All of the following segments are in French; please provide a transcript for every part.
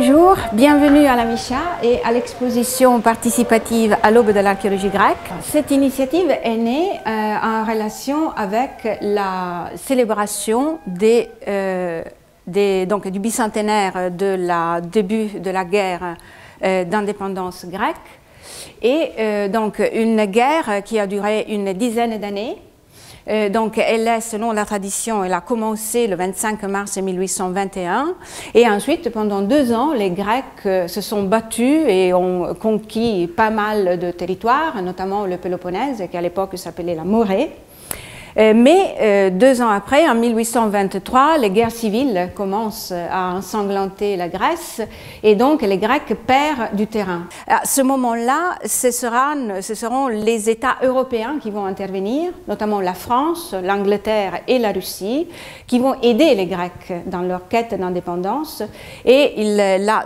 Bonjour, bienvenue à la Micha et à l'exposition participative à l'aube de l'archéologie grecque. Cette initiative est née en relation avec la célébration du bicentenaire du début de la guerre d'indépendance grecque et donc une guerre qui a duré une dizaine d'années. Donc elle est, selon la tradition, elle a commencé le 25 mars 1821 et ensuite pendant 2 ans les Grecs se sont battus et ont conquis pas mal de territoires, notamment le Péloponnèse qui à l'époque s'appelait la Morée. Mais 2 ans après, en 1823, les guerres civiles commencent à ensanglanter la Grèce et donc les Grecs perdent du terrain. À ce moment-là, ce seront les États européens qui vont intervenir, notamment la France, l'Angleterre et la Russie, qui vont aider les Grecs dans leur quête d'indépendance. Et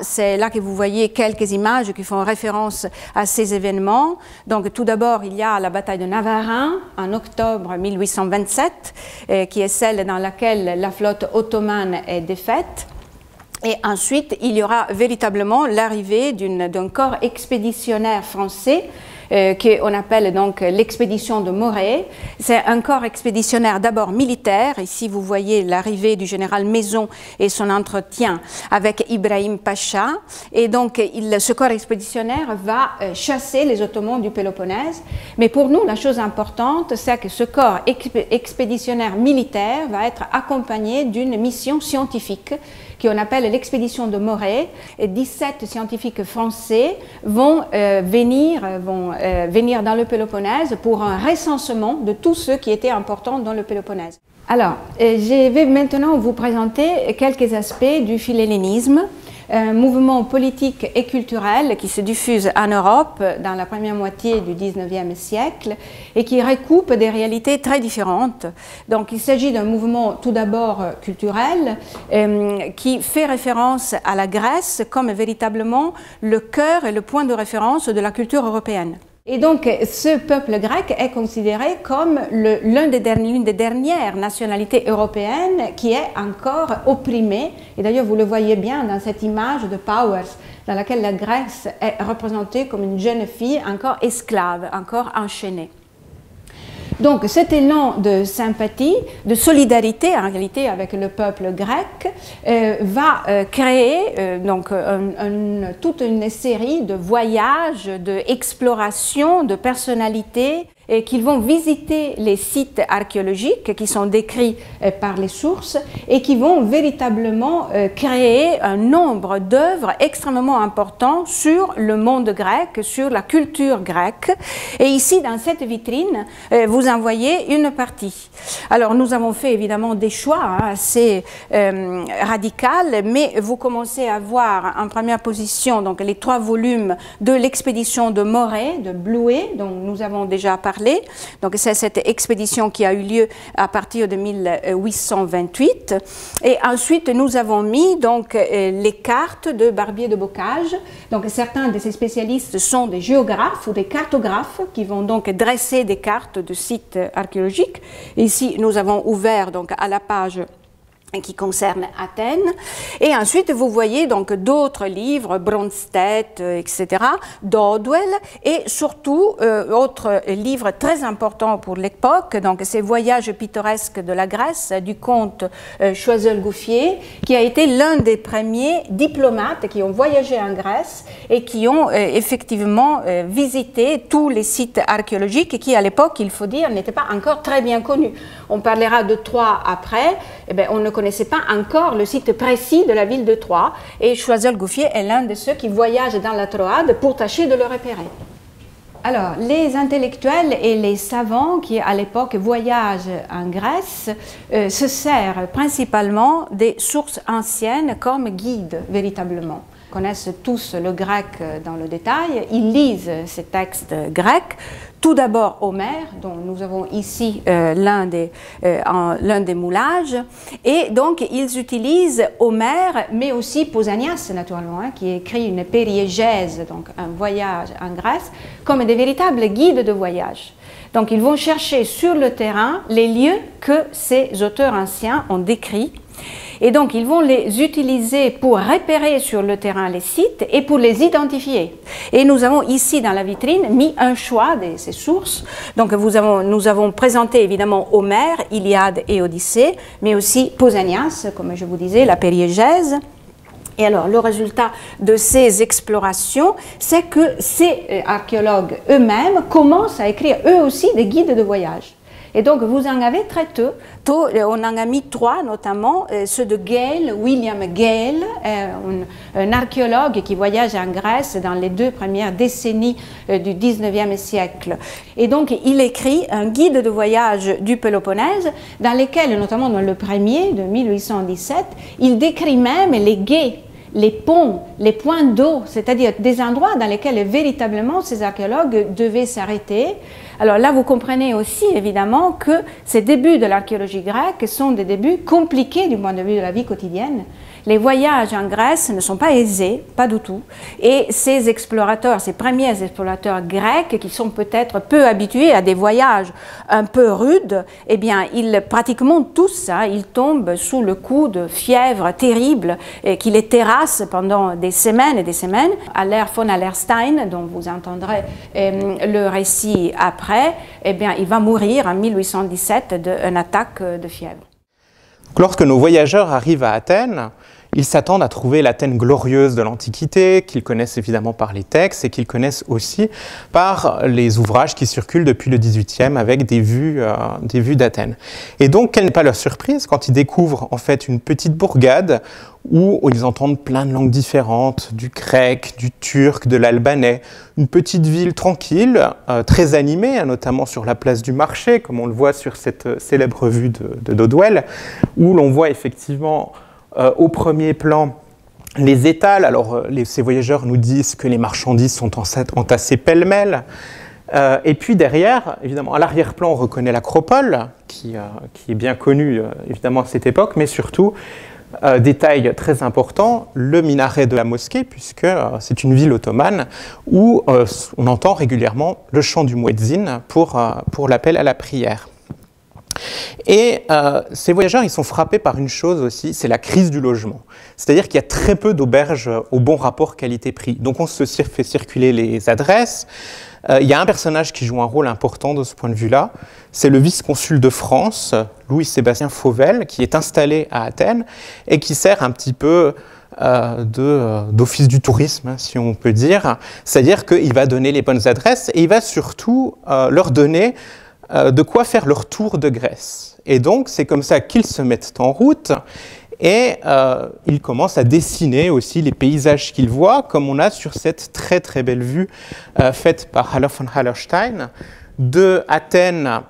c'est là que vous voyez quelques images qui font référence à ces événements. Donc tout d'abord, il y a la bataille de Navarin en octobre 1827, qui est celle dans laquelle la flotte ottomane est défaite. Et ensuite, il y aura véritablement l'arrivée d'un corps expéditionnaire français qu'on appelle donc l'expédition de Morée. C'est un corps expéditionnaire d'abord militaire. Ici, vous voyez l'arrivée du général Maison et son entretien avec Ibrahim Pacha. Et donc, ce corps expéditionnaire va chasser les Ottomans du Péloponnèse. Mais pour nous, la chose importante, c'est que ce corps expéditionnaire militaire va être accompagné d'une mission scientifique qu'on appelle l'expédition de Morée. Et 17 scientifiques français vont venir dans le Péloponnèse pour un recensement de tous ceux qui étaient importants dans le Péloponnèse. Alors, je vais maintenant vous présenter quelques aspects du philhellénisme, un mouvement politique et culturel qui se diffuse en Europe dans la première moitié du XIXe siècle et qui recoupe des réalités très différentes. Donc il s'agit d'un mouvement tout d'abord culturel qui fait référence à la Grèce comme véritablement le cœur et le point de référence de la culture européenne. Et donc, ce peuple grec est considéré comme l'une des dernières nationalités européennes qui est encore opprimée. Et d'ailleurs, vous le voyez bien dans cette image de Powers, dans laquelle la Grèce est représentée comme une jeune fille encore esclave, encore enchaînée. Donc cet élan de sympathie, de solidarité en réalité avec le peuple grec va créer toute une série de voyages, d'explorations, de personnalités et qu'ils vont visiter les sites archéologiques qui sont décrits par les sources et qui vont véritablement créer un nombre d'œuvres extrêmement importants sur le monde grec, sur la culture grecque. Et ici, dans cette vitrine, vous en voyez une partie. Alors, nous avons fait évidemment des choix assez radicaux, mais vous commencez à voir en première position donc, les 3 volumes de l'expédition de Morée, de Blouet, dont nous avons déjà parlé. Donc c'est cette expédition qui a eu lieu à partir de 1828 et ensuite nous avons mis donc les cartes de Barbier de Bocage. Donc certains de ces spécialistes sont des géographes ou des cartographes qui vont donc dresser des cartes de sites archéologiques. Ici nous avons ouvert donc à la page qui concerne Athènes. Et ensuite, vous voyez donc d'autres livres, Bronsted, etc., Dodwell, et surtout, autre livre très important pour l'époque, donc ces Voyages pittoresques de la Grèce, du comte Choiseul-Gouffier, qui a été l'un des premiers diplomates qui ont voyagé en Grèce et qui ont effectivement visité tous les sites archéologiques qui, à l'époque, il faut dire, n'étaient pas encore très bien connus. On parlera de Troie après, eh bien, on ne connaissait pas encore le site précis de la ville de Troie et Choiseul-Gouffier est l'un de ceux qui voyagent dans la Troade pour tâcher de le repérer. Alors, les intellectuels et les savants qui, à l'époque, voyagent en Grèce se servent principalement des sources anciennes comme guides, véritablement. Ils connaissent tous le grec dans le détail, ils lisent ces textes grecs, tout d'abord Homère, dont nous avons ici l'un des moulages, et donc ils utilisent Homère, mais aussi Pausanias, naturellement, qui écrit une périégèse, donc un voyage en Grèce, comme des véritables guides de voyage. Donc ils vont chercher sur le terrain les lieux que ces auteurs anciens ont décrits Et donc, ils vont les utiliser pour repérer sur le terrain les sites et pour les identifier. Et nous avons ici dans la vitrine mis un choix de ces sources. Donc, nous avons présenté évidemment Homère, Iliade et Odyssée, mais aussi Pausanias, comme je vous disais, la Périégèse. Et alors, le résultat de ces explorations, c'est que ces archéologues eux-mêmes commencent à écrire eux aussi des guides de voyage. Et donc, vous en avez très tôt. On en a mis 3, notamment ceux de Gale, William Gale, un archéologue qui voyage en Grèce dans les 2 premières décennies du 19e siècle. Et donc, il écrit un guide de voyage du Péloponnèse, dans lequel, notamment dans le premier de 1817, il décrit même les gués, les ponts, les points d'eau, c'est-à-dire des endroits dans lesquels véritablement ces archéologues devaient s'arrêter. Alors là, vous comprenez aussi évidemment que ces débuts de l'archéologie grecque sont des débuts compliqués du point de vue de la vie quotidienne. Les voyages en Grèce ne sont pas aisés, pas du tout. Et ces explorateurs, ces premiers explorateurs grecs, qui sont peut-être peu habitués à des voyages un peu rudes, eh bien, ils pratiquement tous, ils tombent sous le coup de fièvre terrible qui les terrasse pendant des semaines et des semaines. Aller von Allerstein, dont vous entendrez le récit après, eh bien, il va mourir en 1817 d'une attaque de fièvre. Lorsque nos voyageurs arrivent à Athènes, ils s'attendent à trouver l'Athènes glorieuse de l'Antiquité, qu'ils connaissent évidemment par les textes et qu'ils connaissent aussi par les ouvrages qui circulent depuis le XVIIIe avec des vues d'Athènes. Et donc, quelle n'est pas leur surprise quand ils découvrent en fait une petite bourgade où ils entendent plein de langues différentes, du grec, du turc, de l'albanais, une petite ville tranquille, très animée, notamment sur la place du marché, comme on le voit sur cette célèbre vue de Dodwell, où l'on voit effectivement au premier plan les étals. Alors, ces voyageurs nous disent que les marchandises sont entassées pêle-mêle. Et puis derrière, évidemment, à l'arrière-plan, on reconnaît l'acropole, qui est bien connue, évidemment, à cette époque, mais surtout, détail très important, le minaret de la mosquée, puisque c'est une ville ottomane où on entend régulièrement le chant du muezzin pour l'appel à la prière. Et ces voyageurs, ils sont frappés par une chose aussi, c'est la crise du logement. C'est-à-dire qu'il y a très peu d'auberges au bon rapport qualité-prix. Donc on se fait circuler les adresses. Il y a un personnage qui joue un rôle important de ce point de vue-là, c'est le vice-consul de France, Louis-Sébastien Fauvel, qui est installé à Athènes et qui sert un petit peu d'office du tourisme, si on peut dire. C'est-à-dire qu'il va donner les bonnes adresses et il va surtout leur donner de quoi faire leur tour de Grèce. Et donc, c'est comme ça qu'ils se mettent en route et ils commencent à dessiner aussi les paysages qu'ils voient, comme on a sur cette très très belle vue faite par Haller von Hallerstein de Athènes,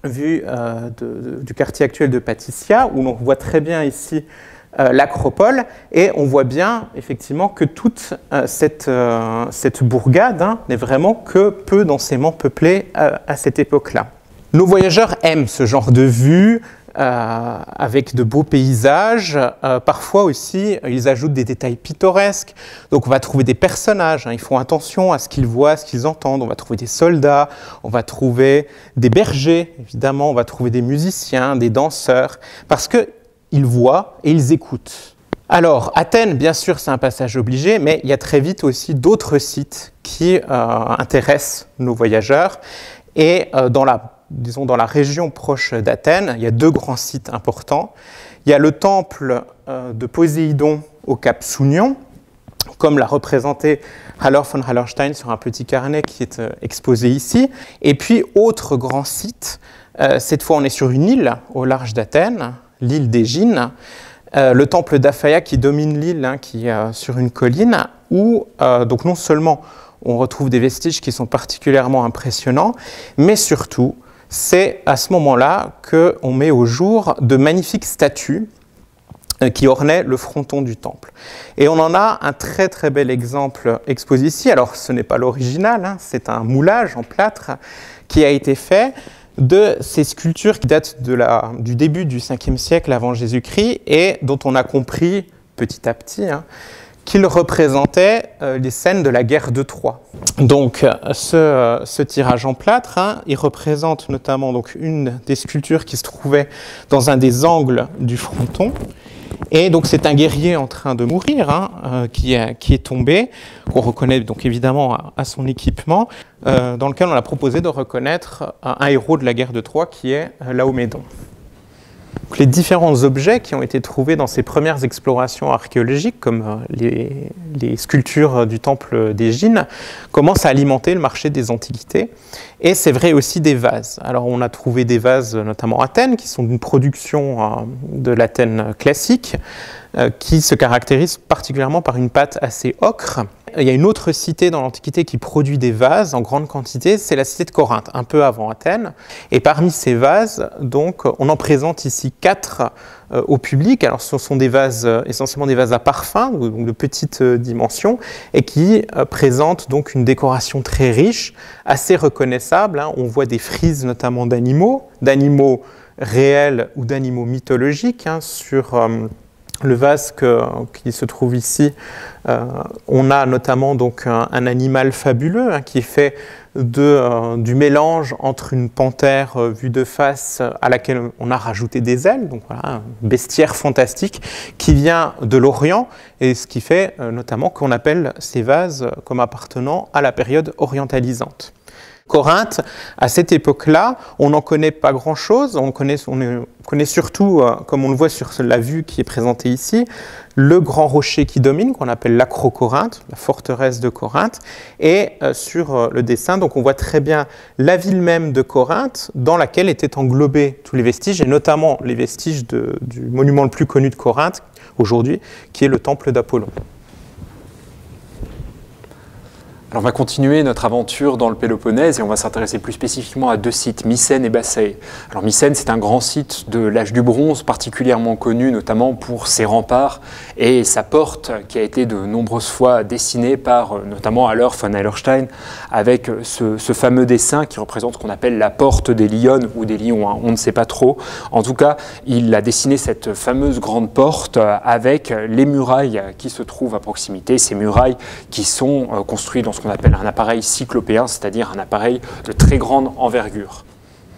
vue du quartier actuel de Patticia, où l'on voit très bien ici l'acropole, et on voit bien effectivement que toute cette bourgade n'est vraiment que peu densément peuplée à cette époque-là. Nos voyageurs aiment ce genre de vue, avec de beaux paysages. Parfois aussi, ils ajoutent des détails pittoresques. Donc on va trouver des personnages, ils font attention à ce qu'ils voient, à ce qu'ils entendent. On va trouver des soldats, on va trouver des bergers, évidemment, on va trouver des musiciens, des danseurs, parce qu'ils voient et ils écoutent. Alors, Athènes, bien sûr, c'est un passage obligé, mais il y a très vite aussi d'autres sites qui intéressent nos voyageurs. Et dans la région proche d'Athènes, il y a 2 grands sites importants. Il y a le temple de Poséidon au cap Sounion, comme l'a représenté Haller von Hallerstein sur un petit carnet qui est exposé ici. Et puis, autre grand site, cette fois on est sur une île au large d'Athènes, l'île d'Égine, le temple d'Aphaïa qui domine l'île, qui est sur une colline, où donc non seulement on retrouve des vestiges qui sont particulièrement impressionnants, mais surtout, c'est à ce moment-là qu'on met au jour de magnifiques statues qui ornaient le fronton du temple. Et on en a un très très bel exemple exposé ici. Alors ce n'est pas l'original, c'est un moulage en plâtre qui a été fait de ces sculptures qui datent du début du 5e siècle avant Jésus-Christ et dont on a compris petit à petit qu'il représentait les scènes de la guerre de Troie. Donc ce tirage en plâtre, il représente notamment donc, une des sculptures qui se trouvait dans un des angles du fronton. Et donc c'est un guerrier en train de mourir qui est tombé, qu'on reconnaît donc évidemment à son équipement, dans lequel on a proposé de reconnaître un héros de la guerre de Troie qui est Laomédon. Donc, les différents objets qui ont été trouvés dans ces premières explorations archéologiques, comme les sculptures du temple d'Égine, commencent à alimenter le marché des antiquités. Et c'est vrai aussi des vases. Alors on a trouvé des vases, notamment à Athènes, qui sont d'une production de l'Athènes classique, qui se caractérise particulièrement par une pâte assez ocre. Il y a une autre cité dans l'Antiquité qui produit des vases en grande quantité, c'est la cité de Corinthe, un peu avant Athènes. Et parmi ces vases, donc, on en présente ici 4 au public. Alors ce sont des vases, essentiellement des vases à parfum, donc de petite dimension, et qui présentent donc une décoration très riche, assez reconnaissable. On voit des frises notamment d'animaux réels ou d'animaux mythologiques sur le vase qui se trouve ici. On a notamment donc un animal fabuleux qui est fait du mélange entre une panthère vue de face à laquelle on a rajouté des ailes, donc voilà, un bestiaire fantastique qui vient de l'Orient, et ce qui fait notamment qu'on appelle ces vases comme appartenant à la période orientalisante. Corinthe, à cette époque-là, on n'en connaît pas grand-chose. On connaît surtout, comme on le voit sur la vue qui est présentée ici, le grand rocher qui domine, qu'on appelle l'Acrocorinthe, la forteresse de Corinthe. Et sur le dessin, donc on voit très bien la ville même de Corinthe, dans laquelle étaient englobés tous les vestiges, et notamment les vestiges du monument le plus connu de Corinthe aujourd'hui, qui est le temple d'Apollon. Alors on va continuer notre aventure dans le Péloponnèse et on va s'intéresser plus spécifiquement à 2 sites, Mycène et Bassae. Alors Mycène, c'est un grand site de l'âge du bronze, particulièrement connu notamment pour ses remparts et sa porte qui a été de nombreuses fois dessinée par notamment Haller von Hallerstein avec ce fameux dessin qui représente ce qu'on appelle la porte des Lionnes ou des lions, on ne sait pas trop. En tout cas, il a dessiné cette fameuse grande porte avec les murailles qui se trouvent à proximité, ces murailles qui sont construites dans ce qu'on appelle un appareil cyclopéen, c'est-à-dire un appareil de très grande envergure.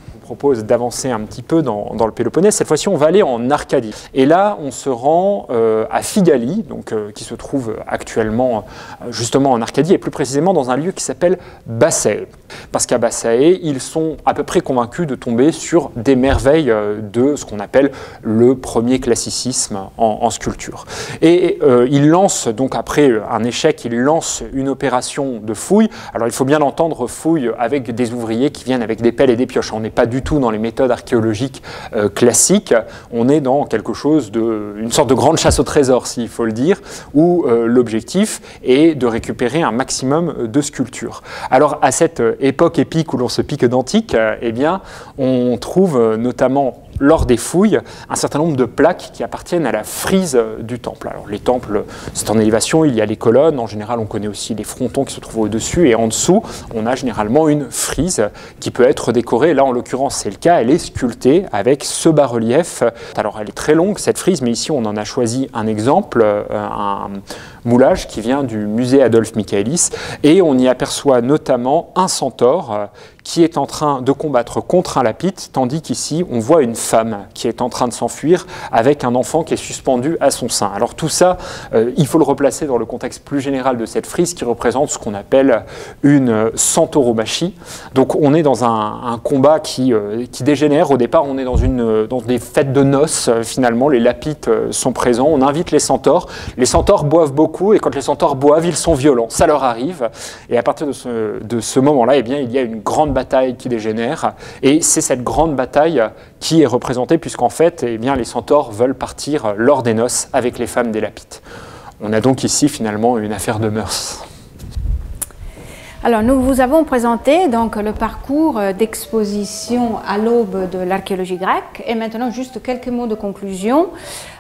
Je vous propose d'avancer un petit peu dans le Péloponnèse. Cette fois-ci, on va aller en Arcadie. Et là, on se rend à Phigalie, donc, qui se trouve actuellement justement en Arcadie, et plus précisément dans un lieu qui s'appelle Bassae. Parce qu'à Bassae, ils sont à peu près convaincus de tomber sur des merveilles de ce qu'on appelle le premier classicisme en sculpture. Et ils lancent, donc après un échec, ils lancent une opération de fouille. Alors il faut bien l'entendre, fouille avec des ouvriers qui viennent avec des pelles et des pioches. On n'est pas du tout dans les méthodes archéologiques classiques, on est dans quelque chose une sorte de grande chasse au trésor, s'il faut le dire, où l'objectif est de récupérer un maximum de sculptures. Alors à cette époque épique où l'on se pique d'antique, eh bien, on trouve notamment lors des fouilles, un certain nombre de plaques qui appartiennent à la frise du temple. Alors les temples, c'est en élévation, il y a les colonnes, en général on connaît aussi les frontons qui se trouvent au-dessus, et en dessous, on a généralement une frise qui peut être décorée. Là en l'occurrence c'est le cas, elle est sculptée avec ce bas-relief. Alors elle est très longue cette frise, mais ici on en a choisi un exemple, un moulage qui vient du musée Adolphe Michaelis, et on y aperçoit notamment un centaure qui est en train de combattre contre un lapide, tandis qu'ici on voit une femme qui est en train de s'enfuir avec un enfant qui est suspendu à son sein. Alors tout ça, il faut le replacer dans le contexte plus général de cette frise qui représente ce qu'on appelle une centauromachie. Donc on est dans un combat qui dégénère. Au départ, on est dans des fêtes de noces, finalement, les lapides sont présents, on invite les centaures. Les centaures boivent beaucoup, et quand les centaures boivent, ils sont violents, ça leur arrive. Et à partir de ce moment-là, eh bien, il y a une grande bataille qui dégénère, et c'est cette grande bataille qui est représentée puisqu'en fait, eh bien, les centaures veulent partir lors des noces avec les femmes des lapides. On a donc ici finalement une affaire de mœurs. Alors, nous vous avons présenté donc le parcours d'exposition à l'aube de l'archéologie grecque et maintenant juste quelques mots de conclusion.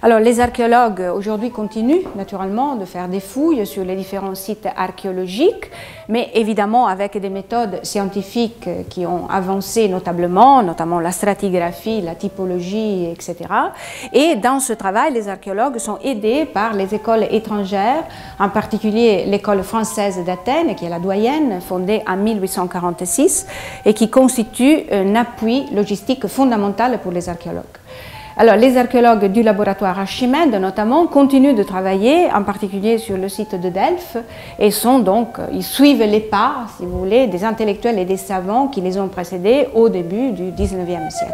Alors, les archéologues aujourd'hui continuent naturellement de faire des fouilles sur les différents sites archéologiques, mais évidemment avec des méthodes scientifiques qui ont avancé notamment la stratigraphie, la typologie, etc. Et dans ce travail, les archéologues sont aidés par les écoles étrangères, en particulier l'école française d'Athènes, qui est la doyenne, fondée en 1846 et qui constitue un appui logistique fondamental pour les archéologues. Alors, les archéologues du laboratoire Archimède, notamment, continuent de travailler, en particulier sur le site de Delphes, et ils suivent les pas, si vous voulez, des intellectuels et des savants qui les ont précédés au début du XIXe siècle.